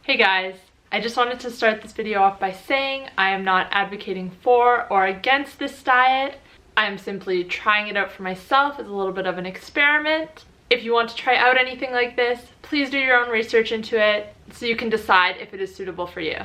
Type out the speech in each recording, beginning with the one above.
Hey guys, I just wanted to start this video off by saying I am not advocating for or against this diet. I am simply trying it out for myself as a little bit of an experiment. If you want to try out anything like this, please do your own research into it so you can decide if it is suitable for you.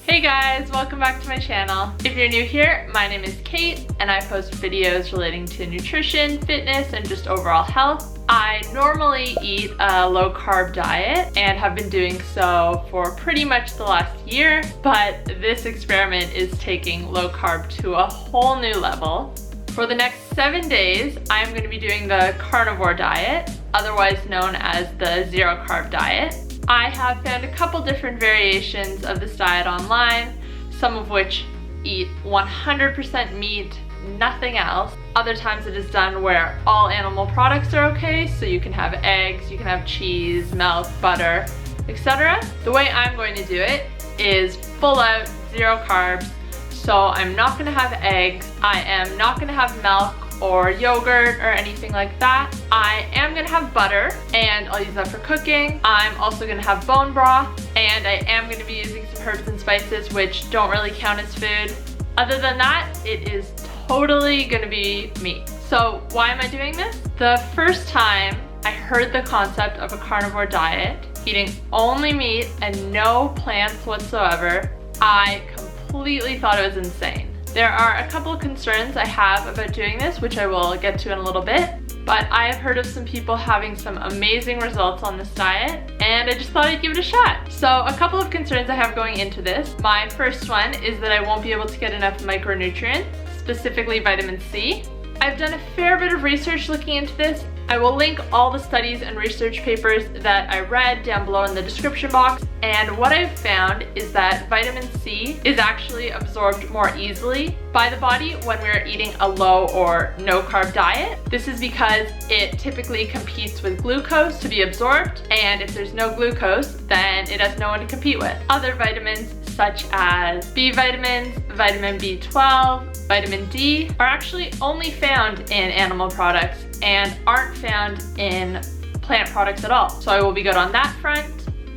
Hey guys, welcome back to my channel. If you're new here, my name is Kate and I post videos relating to nutrition, fitness, and just overall health. I normally eat a low carb diet and have been doing so for pretty much the last year, but this experiment is taking low carb to a whole new level. For the next 7 days, I'm going to be doing the carnivore diet, otherwise known as the zero carb diet. I have found a couple different variations of this diet online, some of which eat 100% meat, nothing else. Other times it is done where all animal products are okay, so you can have eggs, you can have cheese, milk, butter, etc. The way I'm going to do it is full out zero carbs, so I'm not going to have eggs, I am not going to have milk or yogurt or anything like that. I am gonna have butter and I'll use that for cooking. I'm also gonna have bone broth and I am gonna be using some herbs and spices which don't really count as food. Other than that, it is totally gonna be meat. So why am I doing this? The first time I heard the concept of a carnivore diet, eating only meat and no plants whatsoever, I completely thought it was insane. There are a couple of concerns I have about doing this, which I will get to in a little bit, but I have heard of some people having some amazing results on this diet, and I just thought I'd give it a shot. So a couple of concerns I have going into this. My first one is that I won't be able to get enough micronutrients, specifically vitamin C. I've done a fair bit of research looking into this. I will link all the studies and research papers that I read down below in the description box. And what I've found is that vitamin C is actually absorbed more easily by the body when we're eating a low or no carb diet. This is because it typically competes with glucose to be absorbed, and if there's no glucose, then it has no one to compete with. Other vitamins such as B vitamins, vitamin B12, vitamin D are actually only found in animal products and aren't found in plant products at all. So I will be good on that front.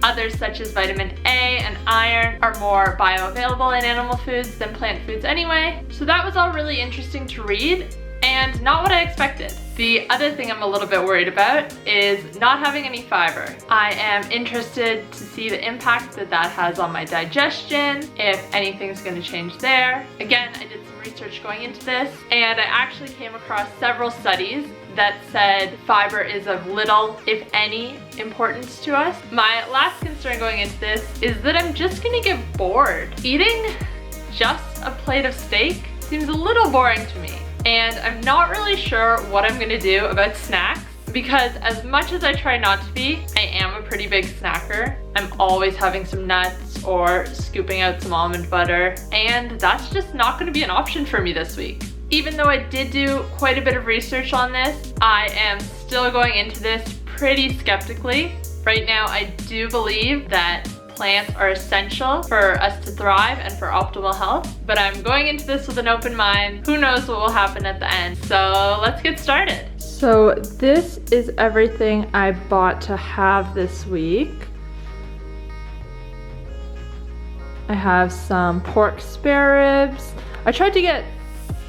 Others such as vitamin A and iron are more bioavailable in animal foods than plant foods anyway. So that was all really interesting to read and not what I expected. The other thing I'm a little bit worried about is not having any fiber. I am interested to see the impact that that has on my digestion, if anything's going to change there. Again, I did some research going into this and I actually came across several studies that said fiber is of little, if any, importance to us. My last concern going into this is that I'm just gonna get bored. Eating just a plate of steak seems a little boring to me. And I'm not really sure what I'm gonna do about snacks, because as much as I try not to be, I am a pretty big snacker. I'm always having some nuts or scooping out some almond butter, and that's just not gonna be an option for me this week. Even though I did do quite a bit of research on this, I am still going into this pretty skeptically. Right now, I do believe that plants are essential for us to thrive and for optimal health, but I'm going into this with an open mind. Who knows what will happen at the end? So let's get started. So this is everything I bought to have this week. I have some pork spare ribs. I tried to get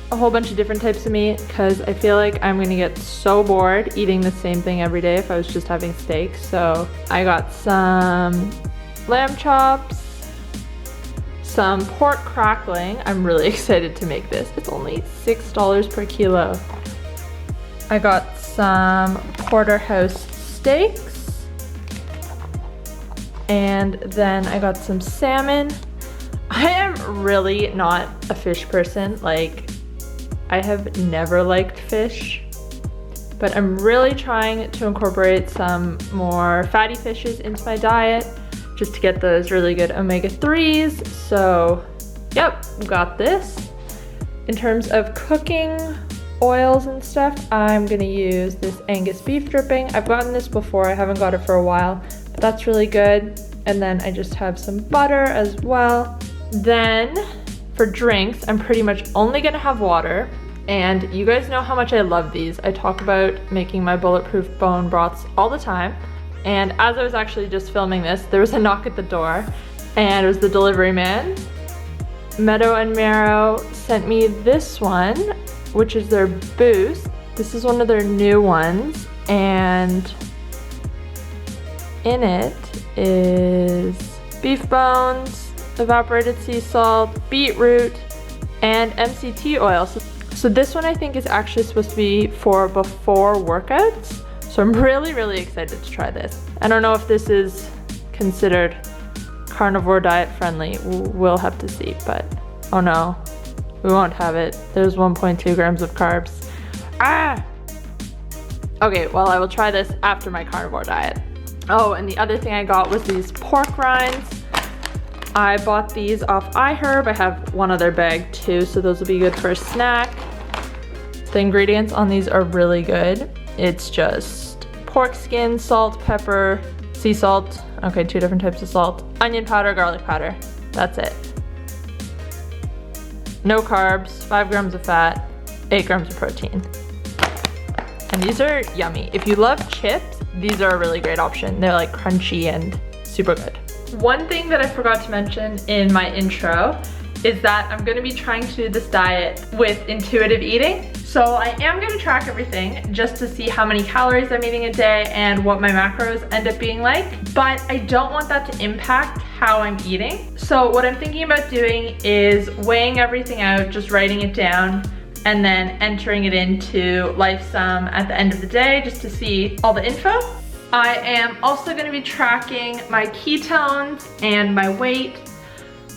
a whole bunch of different types of meat because I feel like I'm gonna get so bored eating the same thing every day if I was just having steak. So I got some lamb chops, some pork crackling. I'm really excited to make this. It's only $6 per kilo. I got some porterhouse steaks, and then I got some salmon. I am really not a fish person. Like, I have never liked fish, but I'm really trying to incorporate some more fatty fishes into my diet just to get those really good omega-3s. So, yep, got this. In terms of cooking oils and stuff, I'm gonna use this Angus beef dripping. I've gotten this before, I haven't got it for a while, but that's really good. And then I just have some butter as well. Then for drinks, I'm pretty much only gonna have water. and you guys know how much I love these. I talk about making my bulletproof bone broths all the time, and as I was actually just filming this, there was a knock at the door, and it was the delivery man. Meadow and Marrow sent me this one, which is their Boost. This is one of their new ones, and in it is beef bones, evaporated sea salt, beetroot, and MCT oil. So this one I think is actually supposed to be for before workouts. So I'm really excited to try this. I don't know if this is considered carnivore diet friendly. We'll have to see, but oh no, we won't have it. There's 1.2 grams of carbs. Ah! Okay, well I will try this after my carnivore diet. Oh, and the other thing I got was these pork rinds. I bought these off 𝗖𝗟𝗏. I have one other bag too, so those will be good for a snack. The ingredients on these are really good. It's just pork skin, salt, pepper, sea salt, okay, 2 different types of salt, onion powder, garlic powder. That's it. No carbs, 5 grams of fat, 8 grams of protein. And these are yummy. If you love chips, these are a really great option. They're like crunchy and super good. One thing that I forgot to mention in my intro is that I'm gonna be trying to do this diet with intuitive eating. So I am gonna track everything just to see how many calories I'm eating a day and what my macros end up being like, but I don't want that to impact how I'm eating. So what I'm thinking about doing is weighing everything out, just writing it down, and then entering it into LifeSum at the end of the day just to see all the info. I am also gonna be tracking my ketones and my weight.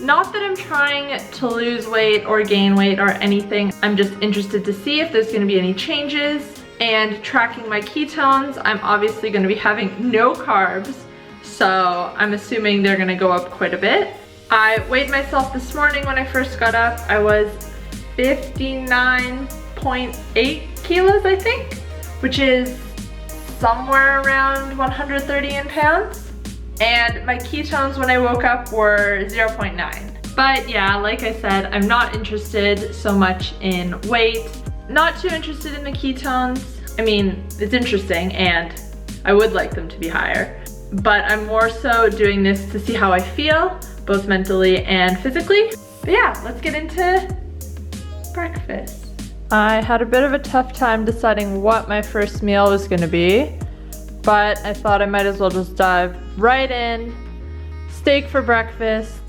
Not that I'm trying to lose weight or gain weight or anything. I'm just interested to see if there's gonna be any changes. And tracking my ketones, I'm obviously gonna be having no carbs, so I'm assuming they're gonna go up quite a bit. I weighed myself this morning when I first got up. I was 59.8 kilos, I think, which is somewhere around 130 in pounds. And my ketones when I woke up were 0.9. But yeah, like I said, I'm not interested so much in weight. Not too interested in the ketones. I mean, it's interesting and I would like them to be higher. But I'm more so doing this to see how I feel, both mentally and physically. But yeah, let's get into breakfast. I had a bit of a tough time deciding what my first meal was gonna be, but I thought I might as well just dive right in. Steak for breakfast.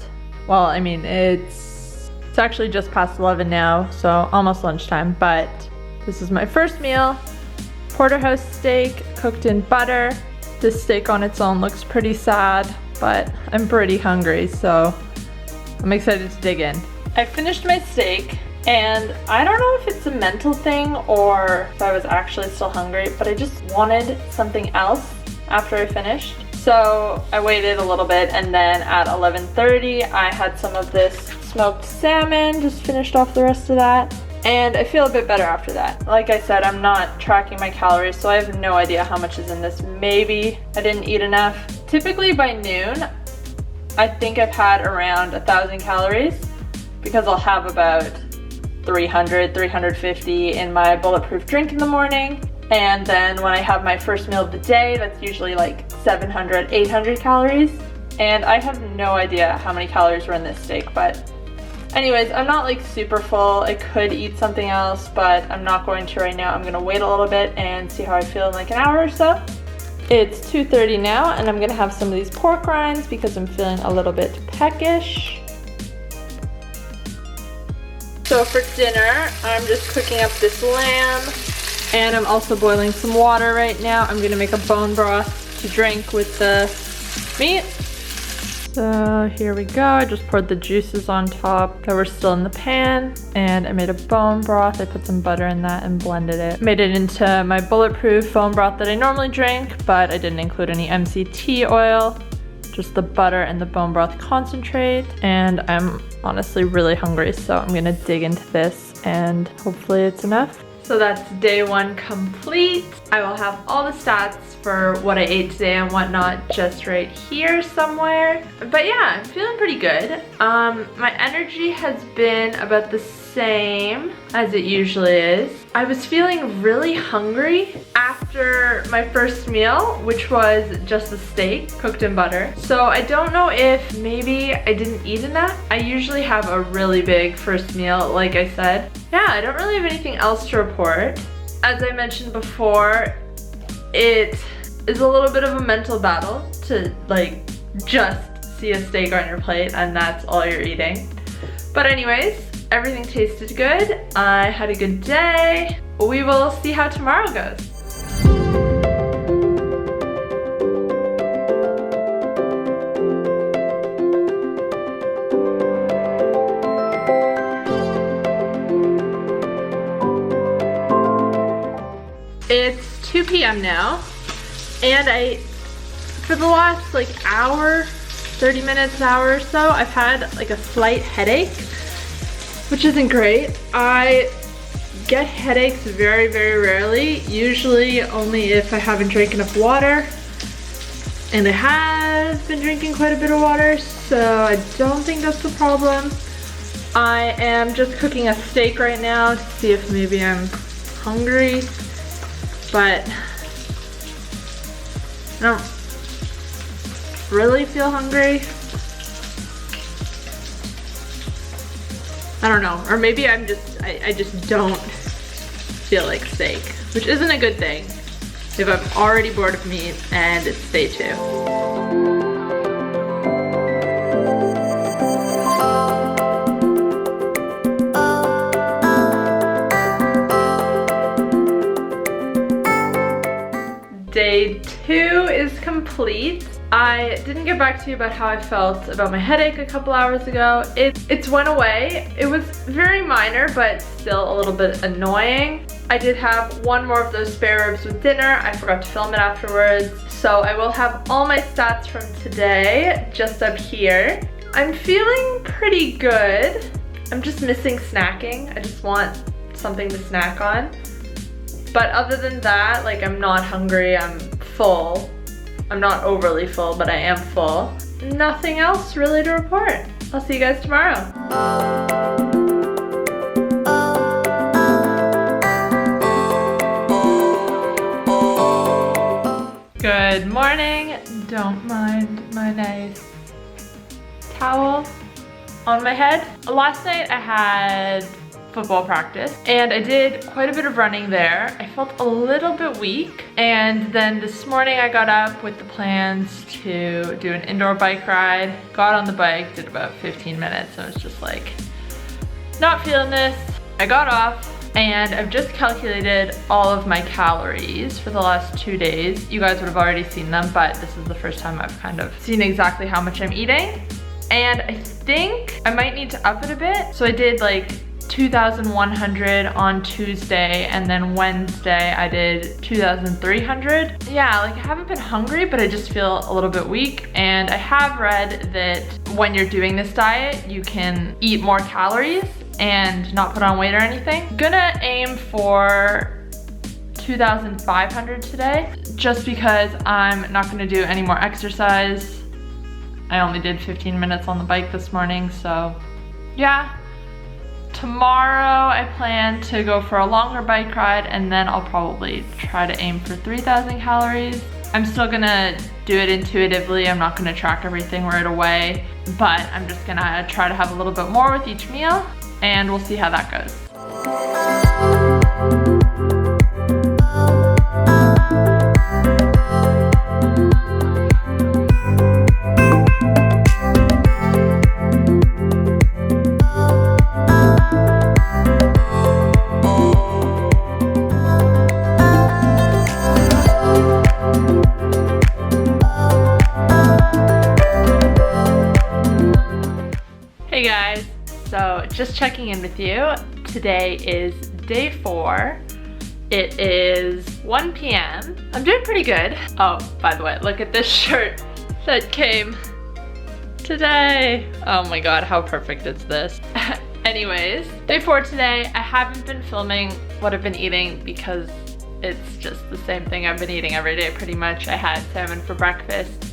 Well, I mean, it's actually just past 11 now, so almost lunchtime, but this is my first meal. Porterhouse steak cooked in butter. This steak on its own looks pretty sad, but I'm pretty hungry, so I'm excited to dig in. I finished my steak, and I don't know if it's a mental thing or if I was actually still hungry, but I just wanted something else after I finished. So I waited a little bit, and then at 11:30 I had some of this smoked salmon, just finished off the rest of that, and I feel a bit better after that. Like I said, I'm not tracking my calories, so I have no idea how much is in this. Maybe I didn't eat enough. Typically by noon, I think I've had around 1,000 calories because I'll have about 300, 350 in my bulletproof drink in the morning. And then when I have my first meal of the day, that's usually like 700, 800 calories. And I have no idea how many calories were in this steak, but anyways, I'm not like super full. I could eat something else, but I'm not going to right now. I'm gonna wait a little bit and see how I feel in like an hour or so. It's 2:30 now, and I'm gonna have some of these pork rinds because I'm feeling a little bit peckish. So for dinner, I'm just cooking up this lamb, and I'm also boiling some water right now. I'm gonna make a bone broth to drink with the meat. So here we go. I just poured the juices on top that were still in the pan, and I made a bone broth. I put some butter in that and blended it. Made it into my bulletproof bone broth that I normally drink, but I didn't include any MCT oil, just the butter and the bone broth concentrate. And I'm honestly really hungry, so I'm gonna dig into this and hopefully it's enough. So that's day one complete. I will have all the stats for what I ate today and whatnot just right here somewhere. But yeah, I'm feeling pretty good. My energy has been about the same as it usually is. I was feeling really hungry after my first meal, which was just a steak cooked in butter. So I don't know if maybe I didn't eat enough. I usually have a really big first meal, like I said. Yeah, I don't really have anything else to report. As I mentioned before, it is a little bit of a mental battle to like just see a steak on your plate and that's all you're eating. But anyways, everything tasted good. I had a good day. We will see how tomorrow goes. It's 2 p.m. now, and for the last like hour, 30 minutes, an hour or so, I've had like a slight headache, which isn't great. I get headaches very, very rarely, usually only if I haven't drank enough water, and I have been drinking quite a bit of water, so I don't think that's the problem. I am just cooking a steak right now to see if maybe I'm hungry, but I don't really feel hungry. I don't know, or maybe I just don't feel like steak, which isn't a good thing if I'm already bored of meat and it's day 2. Day 2 is complete. I didn't get back to you about how I felt about my headache a couple hours ago. It went away. It was very minor, but still a little bit annoying. I did have one more of those spare ribs with dinner. I forgot to film it afterwards. So I will have all my stats from today just up here. I'm feeling pretty good. I'm just missing snacking. I just want something to snack on. But other than that, like, I'm not hungry, I'm full. I'm not overly full, but I am full. Nothing else really to report. I'll see you guys tomorrow. Good morning. Don't mind my nice towel on my head. Last night I had football practice and I did quite a bit of running there. I felt a little bit weak, and then this morning I got up with the plans to do an indoor bike ride. Got on the bike, did about 15 minutes, and I was just like, not feeling this. I got off and I've just calculated all of my calories for the last 2 days. You guys would have already seen them, but this is the first time I've kind of seen exactly how much I'm eating. And I think I might need to up it a bit. So I did like 2,100 on Tuesday, and then Wednesday I did 2,300. Yeah, like I haven't been hungry, but I just feel a little bit weak. And I have read that when you're doing this diet, you can eat more calories and not put on weight or anything. Gonna aim for 2,500 today, just because I'm not gonna do any more exercise. I only did 15 minutes on the bike this morning, so yeah. Tomorrow I plan to go for a longer bike ride, and then I'll probably try to aim for 3,000 calories. I'm still gonna do it intuitively. I'm not gonna track everything right away, but I'm just gonna try to have a little bit more with each meal, and we'll see how that goes. Hey guys, so just checking in with you. Today is day 4. It is 1 p.m. I'm doing pretty good. Oh, by the way, look at this shirt that came today. Oh my god, how perfect is this? Anyways, day 4 today. I haven't been filming what I've been eating because it's just the same thing I've been eating every day pretty much. I had salmon for breakfast,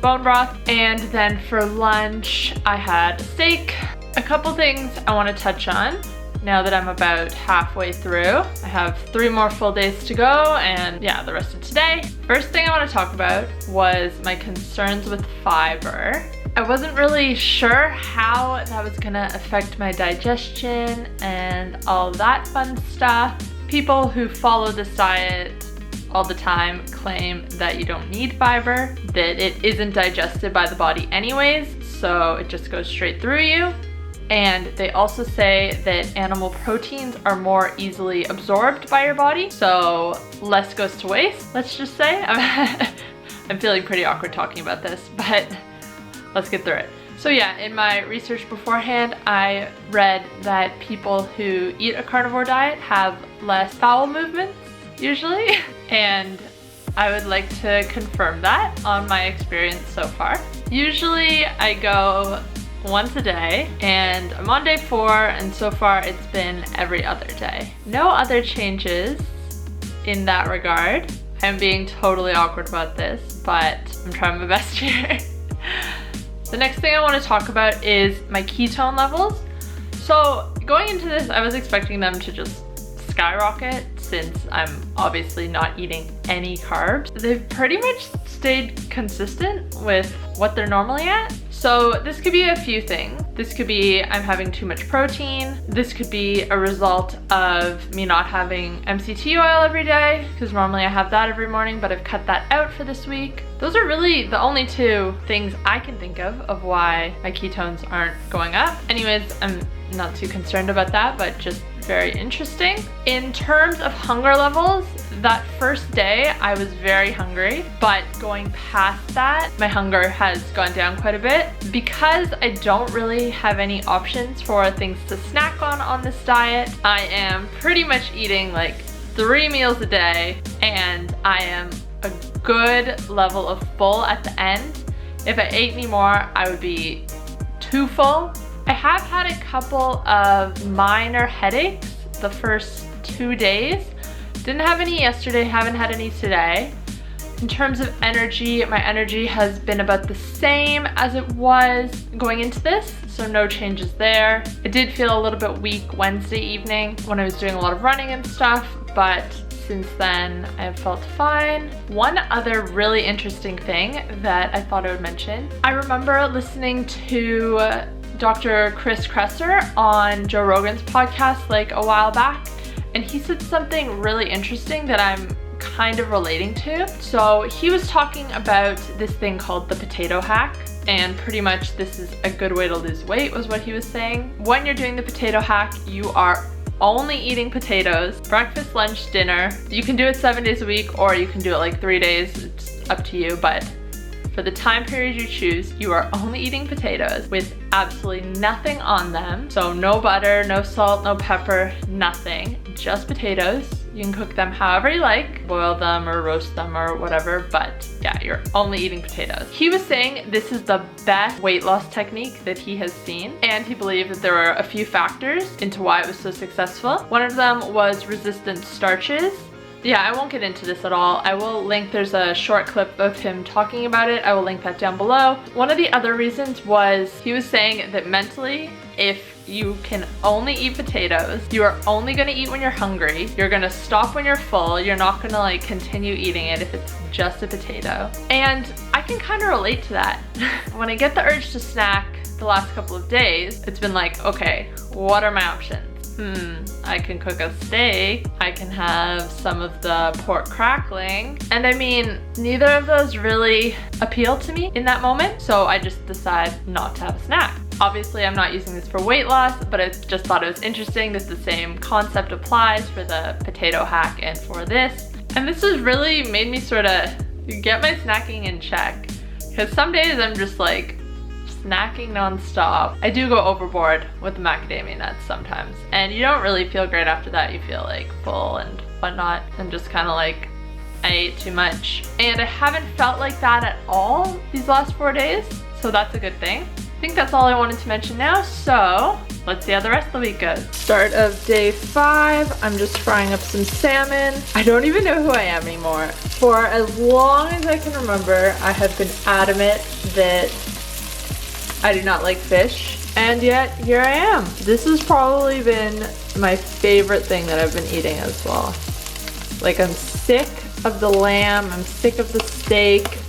bone broth, and then for lunch I had steak. A couple things I want to touch on. now that I'm about halfway through. I have 3 more full days to go, and yeah, the rest of today. First thing I want to talk about was my concerns with fiber. I wasn't really sure how that was gonna affect my digestion and all that fun stuff. People who follow this diet all the time claim that you don't need fiber, that it isn't digested by the body anyways, so it just goes straight through you. And they also say that animal proteins are more easily absorbed by your body, so less goes to waste, let's just say. I'm feeling pretty awkward talking about this, but let's get through it. So yeah, in my research beforehand, I read that people who eat a carnivore diet have less bowel movements, usually. And I would like to confirm that on my experience so far. Usually I go once a day, and I'm on day 4, and so far it's been every other day. No other changes in that regard. I'm being totally awkward about this, but I'm trying my best here. The next thing I want to talk about is my ketone levels. So going into this, I was expecting them to just skyrocket since I'm obviously not eating any carbs. They've pretty much stayed consistent with what they're normally at. So this could be a few things. This could be I'm having too much protein. This could be a result of me not having MCT oil every day, because normally I have that every morning, but I've cut that out for this week. Those are really the only 2 things I can think of why my ketones aren't going up. Anyways, I'm not too concerned about that, but just very interesting. In terms of hunger levels, that first day I was very hungry, but going past that, my hunger has gone down quite a bit. Because I don't really have any options for things to snack on this diet, I am pretty much eating like 3 meals a day, and I am a good level of full at the end. If I ate any more, I would be too full. I have had a couple of minor headaches the first 2 days. Didn't have any yesterday, haven't had any today. In terms of energy, my energy has been about the same as it was going into this, so no changes there. I did feel a little bit weak Wednesday evening when I was doing a lot of running and stuff, but since then I have felt fine. One other really interesting thing that I thought I would mention, I remember listening to Dr. Chris Kresser on Joe Rogan's podcast like a while back, and he said something really interesting that I'm kind of relating to. So he was talking about this thing called the potato hack, and pretty much this is a good way to lose weight was what he was saying. When you're doing the potato hack, you are only eating potatoes, breakfast, lunch, dinner. You can do it 7 days a week, or you can do it like 3 days, it's up to you, but for the time period you choose, you are only eating potatoes with absolutely nothing on them. So no butter, no salt, no pepper, nothing, just potatoes. You can cook them however you like, boil them or roast them or whatever, but yeah, you're only eating potatoes. He was saying this is the best weight loss technique that he has seen, and he believed that there were a few factors into why it was so successful. One of them was resistant starches. Yeah, I won't get into this at all. I will link, there's a short clip of him talking about it. I will link that down below. One of the other reasons was he was saying that mentally, if you can only eat potatoes, you are only gonna eat when you're hungry, you're gonna stop when you're full, you're not gonna like continue eating it if it's just a potato. And I can kind of relate to that. When I get the urge to snack the last couple of days, it's been like, okay, what are my options? I can cook a steak, I can have some of the pork crackling, and I mean, neither of those really appeal to me in that moment, so I just decide not to have a snack. Obviously, I'm not using this for weight loss, but I just thought it was interesting that the same concept applies for the potato hack and for this. And this has really made me sort of get my snacking in check, because some days I'm just like, snacking non-stop. I do go overboard with the macadamia nuts sometimes, and you don't really feel great after that. You feel like full and whatnot, and just kind of like, I ate too much. And I haven't felt like that at all these last 4 days, so that's a good thing. I think that's all I wanted to mention now, so let's see how the rest of the week goes. Start of day 5, I'm just frying up some salmon. I don't even know who I am anymore. For as long as I can remember, I have been adamant that I do not like fish, and yet here I am. This has probably been my favorite thing that I've been eating as well. Like, I'm sick of the lamb, I'm sick of the steak.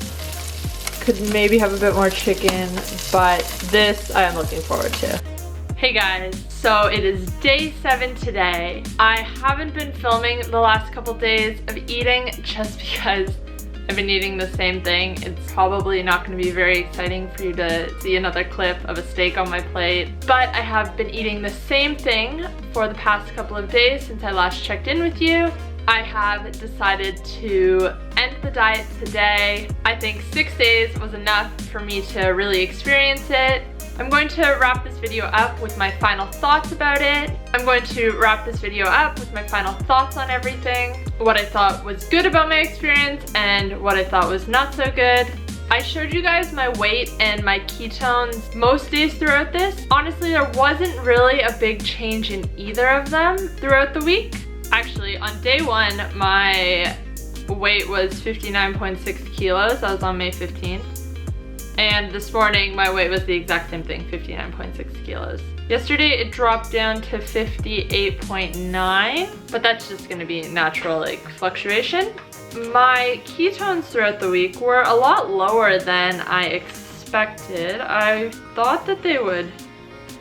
Could maybe have a bit more chicken, but this I am looking forward to. Hey guys, so it is day 7 today. I haven't been filming the last couple days of eating just because I've been eating the same thing. It's probably not going to be very exciting for you to see another clip of a steak on my plate, but I have been eating the same thing for the past couple of days since I last checked in with you. I have decided to end the diet today. I think 6 days was enough for me to really experience it. I'm going to wrap this video up with my final thoughts about it. I'm going to wrap this video up with my final thoughts on everything, what I thought was good about my experience and what I thought was not so good. I showed you guys my weight and my ketones most days throughout this. Honestly, there wasn't really a big change in either of them throughout the week. Actually, on day 1, my weight was 59.6 kilos. That was on May 15th. And this morning, my weight was the exact same thing, 59.6 kilos. Yesterday, it dropped down to 58.9, but that's just gonna be natural, like, fluctuation. My ketones throughout the week were a lot lower than I expected. I thought that they would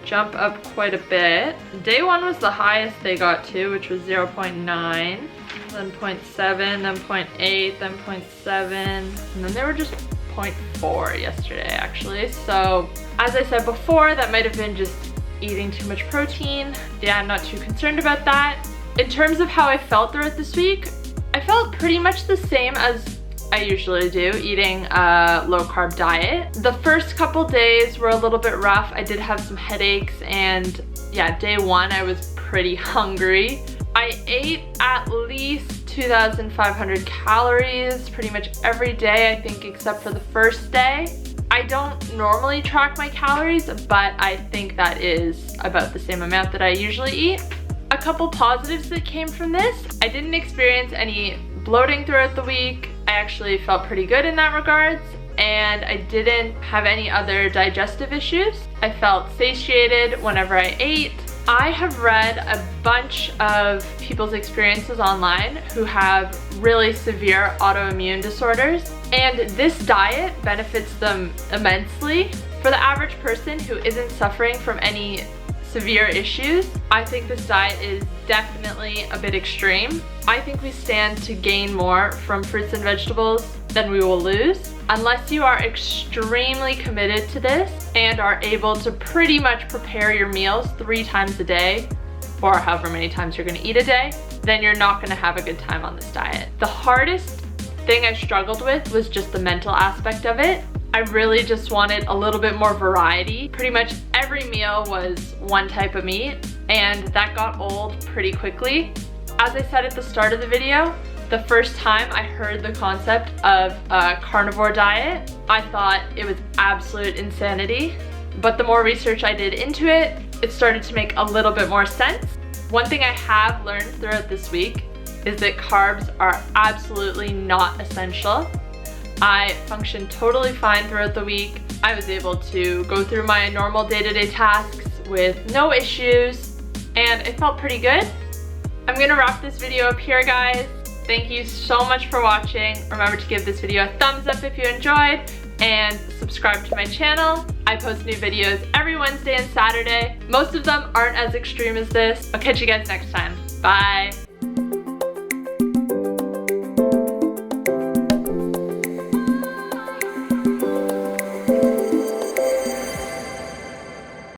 jump up quite a bit. Day 1 was the highest they got to, which was 0.9, then 0.7, then 0.8, then 0.7, and then they were just 0.4 yesterday actually. So as I said before, that might have been just eating too much protein. Yeah, I'm not too concerned about that. In terms of how I felt throughout this week, I felt pretty much the same as I usually do, eating a low carb diet. The first couple days were a little bit rough. I did have some headaches, and yeah, day 1 I was pretty hungry. I ate at least 2,500 calories pretty much every day, I think, except for the first day. I don't normally track my calories, but I think that is about the same amount that I usually eat. A couple positives that came from this: I didn't experience any bloating throughout the week. I actually felt pretty good in that regards, and I didn't have any other digestive issues. I felt satiated whenever I ate. I have read a bunch of people's experiences online who have really severe autoimmune disorders, and this diet benefits them immensely. For the average person who isn't suffering from any severe issues, I think this diet is definitely a bit extreme. I think we stand to gain more from fruits and vegetables than we will lose, unless you are extremely committed to this and are able to pretty much prepare your meals 3 times a day, or however many times you're gonna eat a day. Then you're not gonna have a good time on this diet. The hardest thing I struggled with was just the mental aspect of it. I really just wanted a little bit more variety. Pretty much every meal was one type of meat, and that got old pretty quickly. As I said at the start of the video, the first time I heard the concept of a carnivore diet, I thought it was absolute insanity. But the more research I did into it, it started to make a little bit more sense. One thing I have learned throughout this week is that carbs are absolutely not essential. I functioned totally fine throughout the week. I was able to go through my normal day-to-day tasks with no issues, and it felt pretty good. I'm gonna wrap this video up here, guys. Thank you so much for watching. Remember to give this video a thumbs up if you enjoyed, and subscribe to my channel. I post new videos every Wednesday and Saturday. Most of them aren't as extreme as this. I'll catch you guys next time. Bye.